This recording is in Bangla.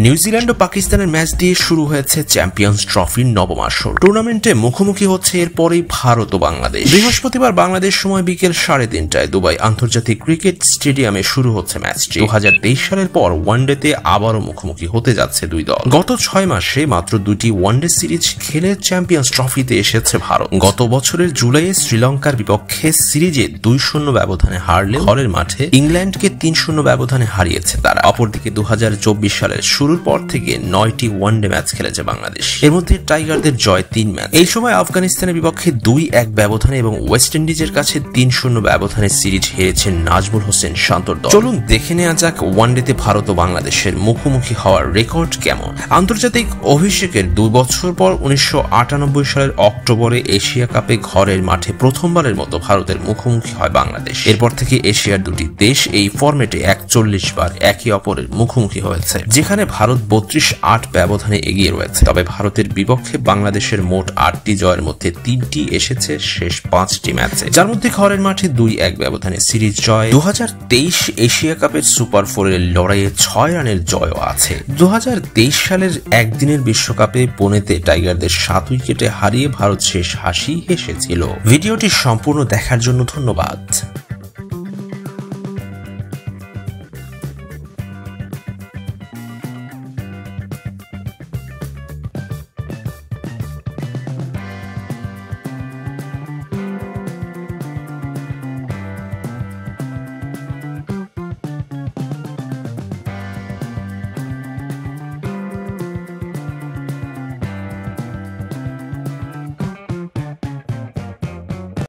নিউজিল্যান্ড ও পাকিস্তানের ম্যাচ দিয়ে শুরু হয়েছে চ্যাম্পিয়ন্স ট্রফির নবম আসর। টুর্নামেন্টে মুখোমুখি হচ্ছে এরপরই ভারত ও বাংলাদেশ। বৃহস্পতিবার বাংলাদেশ সময় বিকেল 3:30টায় দুবাই আন্তর্জাতিক ক্রিকেট স্টেডিয়ামে শুরু হচ্ছে ম্যাচটি। 2023 সালের পর ওয়ানডেতে আবারও মুখোমুখি হতে যাচ্ছে দুই দল। গত 6 মাসে মাত্র 2টি ওয়ানডে সিরিজ খেলে চ্যাম্পিয়ন্স ট্রফিতে এসেছে ভারত। গত বছরের জুলাইয়ে শ্রীলঙ্কার বিপক্ষে সিরিজে 2-0 ব্যবধানে হারলে ঘরের মাঠে ইংল্যান্ডকে 3-0 ব্যবধানে হারিয়েছে তারা। অপরদিকে 2024 সালের শুরুর পর থেকে 9টি ওয়ানডে ম্যাচ খেলেছে বাংলাদেশ। এর মধ্যে টাইগারদের জয় 3 ম্যাচ। এই সময় আফগানিস্তানের বিপক্ষে 2-1 ব্যবধানে এবং ওয়েস্ট ইন্ডিজের কাছে 3-0 ব্যবধানে সিরিজ হেরেছেন নাজমুল হোসেন শান্তর দল। চলুন দেখে নেওয়া যাক ওয়ানডেতে ভারত ও বাংলাদেশের মুখোমুখি হওয়ার রেকর্ড কেমন। আন্তর্জাতিক অভিষেকের 2 বছর পর 1998 সালের অক্টোবরে এশিয়া কাপে ঘরের মাঠে প্রথমবারের মতো ভারতের মুখোমুখি হয় বাংলাদেশ। এরপর থেকে এশিয়ার দুটি দেশ এই ফরম্যাটে 41 বার একে অপরের মুখোমুখি হয়েছে, যেখানে ভারত 32-8 ব্যবধানে এগিয়ে রয়েছে। তবে ভারতের বিপক্ষে বাংলাদেশের মোট 8টি জয়ের মধ্যে 3টি এসেছে শেষ 5টি ম্যাচে, যার মধ্যে ঘরের মাঠে 2-1 ব্যবধানে সিরিজ জয়। 2023 এশিয়া কাপের সুপার 4 এর লড়াইয়ে 6 রানের জয়ও আছে। 2023 সালের একদিনের বিশ্বকাপে পুনেতে টাইগারদের 7 উইকেটে হারিয়ে ভারত শেষ হাসি হেসেছিল। ভিডিওটি সম্পূর্ণ দেখার জন্য ধন্যবাদ।